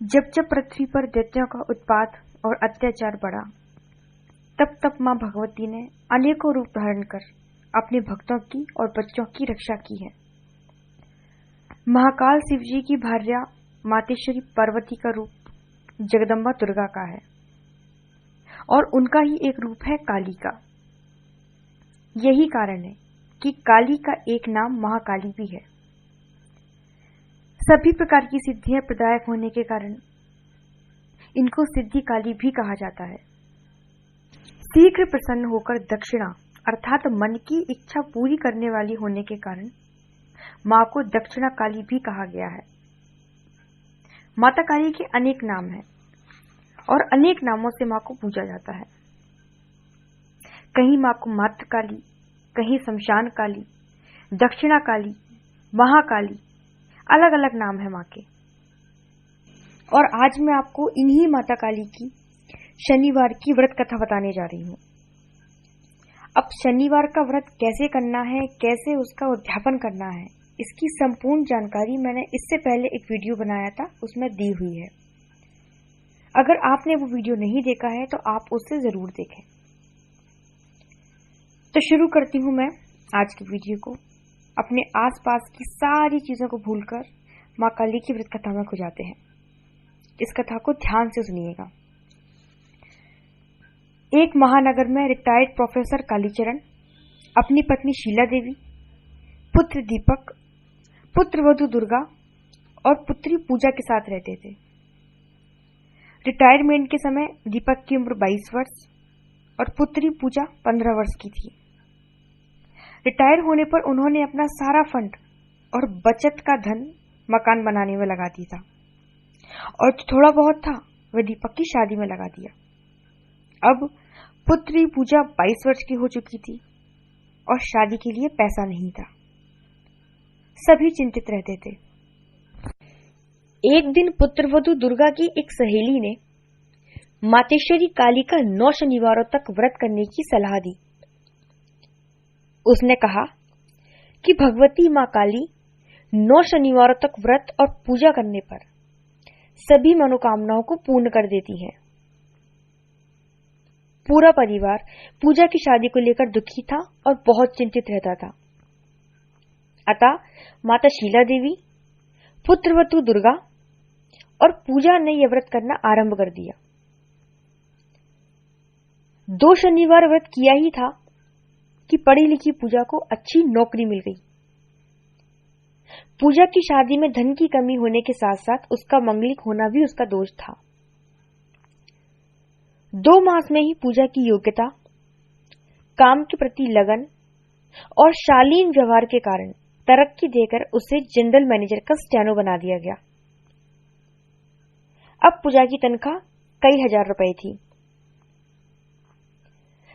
जब जब पृथ्वी पर दैत्यों का उत्पात और अत्याचार बढ़ा, तब तब मां भगवती ने अनेकों रूप धारण कर अपने भक्तों की और बच्चों की रक्षा की है। महाकाल शिवजी की भार्या मातेश्वरी पार्वती का रूप जगदम्बा दुर्गा का है और उनका ही एक रूप है काली का। यही कारण है कि काली का एक नाम महाकाली भी है। सभी प्रकार की सिद्धियां प्रदायक होने के कारण इनको सिद्धि काली भी कहा जाता है। शीघ्र प्रसन्न होकर दक्षिणा अर्थात मन की इच्छा पूरी करने वाली होने के कारण मां को दक्षिणा काली भी कहा गया है। माता काली के अनेक नाम हैं और अनेक नामों से मां को पूजा जाता है। कहीं मां को मात्र काली, कहीं शमशान काली, दक्षिणा काली, महाकाली, अलग अलग नाम है मां के। और आज मैं आपको इन्हीं माता काली की शनिवार की व्रत कथा बताने जा रही हूं। अब शनिवार का व्रत कैसे करना है, कैसे उसका उद्यापन करना है, इसकी संपूर्ण जानकारी मैंने इससे पहले एक वीडियो बनाया था, उसमें दी हुई है। अगर आपने वो वीडियो नहीं देखा है तो आप उसे जरूर देखें। तो शुरू करती हूं मैं आज की वीडियो को। अपने आसपास की सारी चीजों को भूलकर मां काली की व्रत कथा में खो जाते हैं। इस कथा को ध्यान से सुनिएगा। एक महानगर में रिटायर्ड प्रोफेसर कालीचरण अपनी पत्नी शीला देवी, पुत्र दीपक, पुत्रवधू दुर्गा और पुत्री पूजा के साथ रहते थे। रिटायरमेंट के समय दीपक की उम्र 22 वर्ष और पुत्री पूजा 15 वर्ष की थी। रिटायर होने पर उन्होंने अपना सारा फंड और बचत का धन मकान बनाने में लगा दिया था और जो थोड़ा बहुत था वह दीपक की शादी में लगा दिया। अब पुत्री पूजा 22 वर्ष की हो चुकी थी और शादी के लिए पैसा नहीं था। सभी चिंतित रहते थे। एक दिन पुत्रवधू दुर्गा की एक सहेली ने मातेश्वरी काली का 9 शनिवारों तक व्रत करने की सलाह दी। उसने कहा कि भगवती मां काली 9 शनिवारों तक व्रत और पूजा करने पर सभी मनोकामनाओं को पूर्ण कर देती हैं। पूरा परिवार पूजा की शादी को लेकर दुखी था और बहुत चिंतित रहता था। अतः माता शीला देवी, पुत्रवधू दुर्गा और पूजा ने यह व्रत करना आरंभ कर दिया। 2 शनिवार व्रत किया ही था कि पढ़ी लिखी पूजा को अच्छी नौकरी मिल गई। पूजा की शादी में धन की कमी होने के साथ साथ उसका मंगलिक होना भी उसका दोष था। 2 मास में ही पूजा की योग्यता, काम के प्रति लगन और शालीन व्यवहार के कारण तरक्की देकर उसे जनरल मैनेजर का स्टेनो बना दिया गया। अब पूजा की तनख्वाह कई हजार रुपए थी।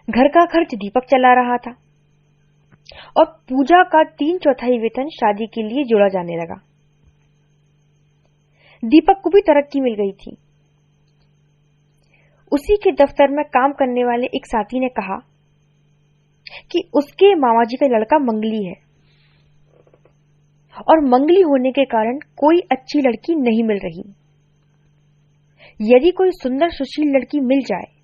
घर का खर्च दीपक चला रहा था और पूजा का 3/4 वेतन शादी के लिए जोड़ा जाने लगा। दीपक को भी तरक्की मिल गई थी। उसी के दफ्तर में काम करने वाले एक साथी ने कहा कि उसके मामाजी का लड़का मंगली है और मंगली होने के कारण कोई अच्छी लड़की नहीं मिल रही। यदि कोई सुंदर सुशील लड़की मिल जाए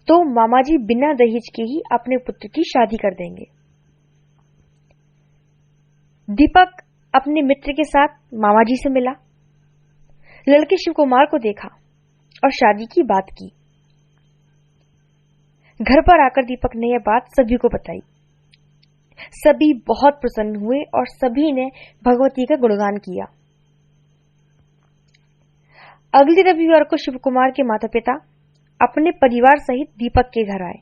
तो मामाजी बिना दहेज के ही अपने पुत्र की शादी कर देंगे। दीपक अपने मित्र के साथ मामाजी से मिला, लड़के शिव कुमार को देखा और शादी की बात की। घर पर आकर दीपक ने यह बात सभी को बताई। सभी बहुत प्रसन्न हुए और सभी ने भगवती का गुणगान किया। अगले रविवार को शिव कुमार के माता पिता अपने परिवार सहित दीपक के घर आए।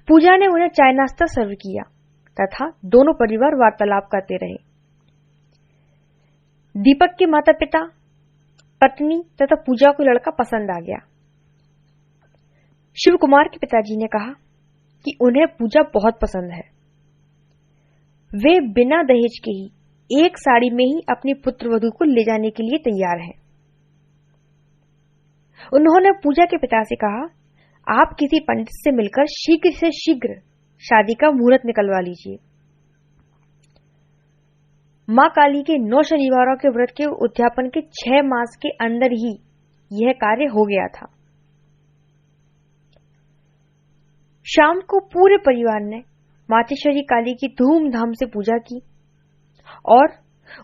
पूजा ने उन्हें चाय नाश्ता सर्व किया तथा दोनों परिवार वार्तालाप करते रहे। दीपक के माता पिता, पत्नी तथा पूजा को लड़का पसंद आ गया। शिव कुमार के पिताजी ने कहा कि उन्हें पूजा बहुत पसंद है। वे बिना दहेज के ही एक साड़ी में ही अपनी पुत्रवधू को ले जाने के लिए तैयार हैं। उन्होंने पूजा के पिता से कहा, आप किसी पंडित से मिलकर शीघ्र से शीघ्र शादी का मुहूर्त निकलवा लीजिए। मां काली के 9 शनिवारों के व्रत के उद्यापन के 6 मास के अंदर ही यह कार्य हो गया था। शाम को पूरे परिवार ने मातेश्वरी काली की धूमधाम से पूजा की और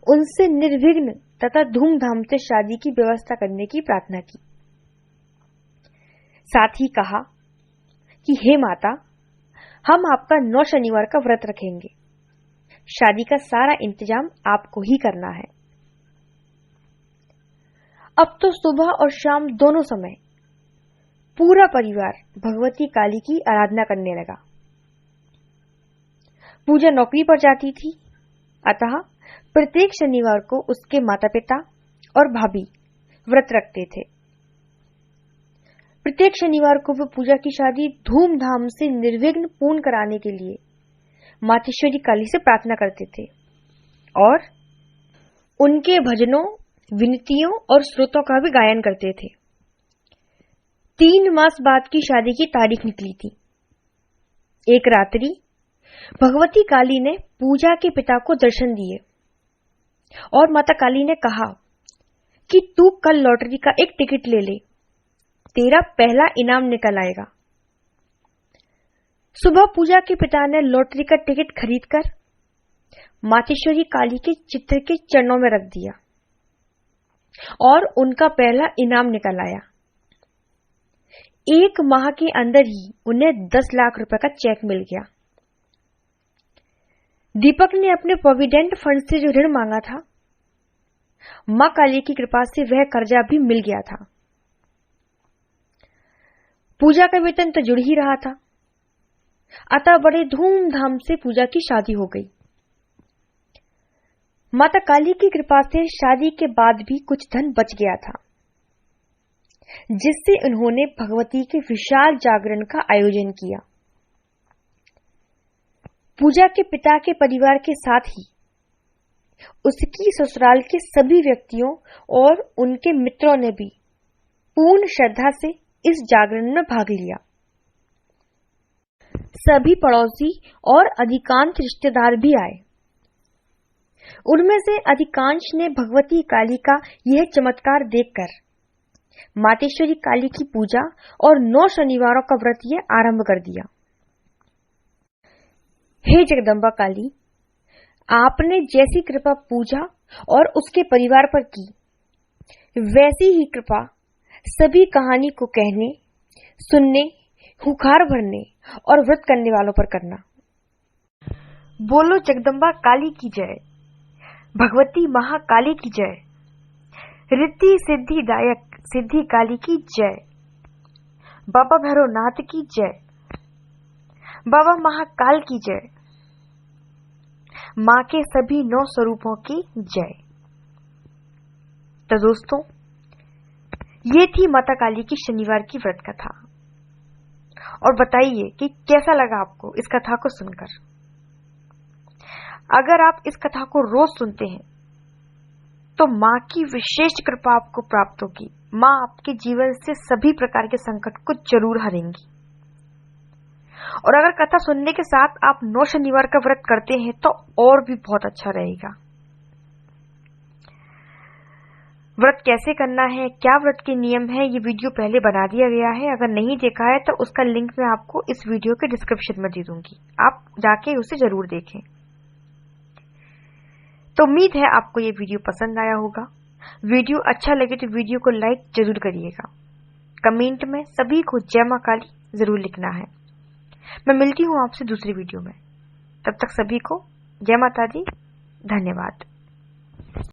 उनसे निर्विघ्न तथा धूमधाम से शादी की व्यवस्था करने की प्रार्थना की। साथ ही कहा कि हे माता, हम आपका 9 शनिवार का व्रत रखेंगे। शादी का सारा इंतजाम आपको ही करना है। अब तो सुबह और शाम दोनों समय पूरा परिवार भगवती काली की आराधना करने लगा। पूजा नौकरी पर जाती थी, अतः प्रत्येक शनिवार को उसके माता पिता और भाभी व्रत रखते थे। प्रत्येक शनिवार को वे पूजा की शादी धूमधाम से निर्विघ्न पूर्ण कराने के लिए मातेश्वरी काली से प्रार्थना करते थे और उनके भजनों, विनतियों और स्तोत्रों का भी गायन करते थे। 3 मास बाद की शादी की तारीख निकली थी। एक रात्रि भगवती काली ने पूजा के पिता को दर्शन दिए और माता काली ने कहा कि तू कल लॉटरी का एक टिकट ले ले, तेरा पहला इनाम निकल आएगा। सुबह पूजा के पिता ने लॉटरी का टिकट खरीदकर मातेश्वरी काली के चित्र के चरणों में रख दिया और उनका पहला इनाम निकल आया। 1 माह के अंदर ही उन्हें 10 लाख रुपए का चेक मिल गया। दीपक ने अपने प्रोविडेंट फंड से जो ऋण मांगा था, मां काली की कृपा से वह कर्जा भी मिल गया था। पूजा का वेतन तो जुड़ ही रहा था, अतः बड़े धूमधाम से पूजा की शादी हो गई। माता काली की कृपा से शादी के बाद भी कुछ धन बच गया था, जिससे उन्होंने भगवती के विशाल जागरण का आयोजन किया। पूजा के पिता के परिवार के साथ ही उसकी ससुराल के सभी व्यक्तियों और उनके मित्रों ने भी पूर्ण श्रद्धा से इस जागरण में भाग लिया। सभी पड़ोसी और अधिकांश रिश्तेदार भी आए। उनमें से अधिकांश ने भगवती काली का यह चमत्कार देखकर मातेश्वरी काली की पूजा और 9 शनिवारों का व्रत यह आरंभ कर दिया। हे जगदम्बा काली, आपने जैसी कृपा पूजा और उसके परिवार पर की, वैसी ही कृपा सभी कहानी को कहने, सुनने, हुंकार भरने और व्रत करने वालों पर करना। बोलो जगदम्बा काली की जय, भगवती महाकाली की जय, रिद्धि सिद्धि दायक सिद्धि काली की जय, बाबा भैरवनाथ की जय, बाबा महाकाल की जय, मां के सभी 9 स्वरूपों की जय। तो दोस्तों, ये थी माता काली की शनिवार की व्रत कथा। और बताइए कि कैसा लगा आपको इस कथा को सुनकर। अगर आप इस कथा को रोज सुनते हैं तो मां की विशेष कृपा आपको प्राप्त होगी। मां आपके जीवन से सभी प्रकार के संकट को जरूर हरेंगी। और अगर कथा सुनने के साथ आप 9 शनिवार का व्रत करते हैं तो और भी बहुत अच्छा रहेगा। व्रत कैसे करना है, क्या व्रत के नियम है, ये वीडियो पहले बना दिया गया है। अगर नहीं देखा है तो उसका लिंक मैं आपको इस वीडियो के डिस्क्रिप्शन में दे दूंगी, आप जाके उसे जरूर देखें। तो उम्मीद है आपको ये वीडियो पसंद आया होगा। वीडियो अच्छा लगे तो वीडियो को लाइक जरूर करिएगा। कमेंट में सभी को जय मां काली जरूर लिखना है। मैं मिलती हूँ आपसे दूसरी वीडियो में। तब तक सभी को जय माता दी, धन्यवाद।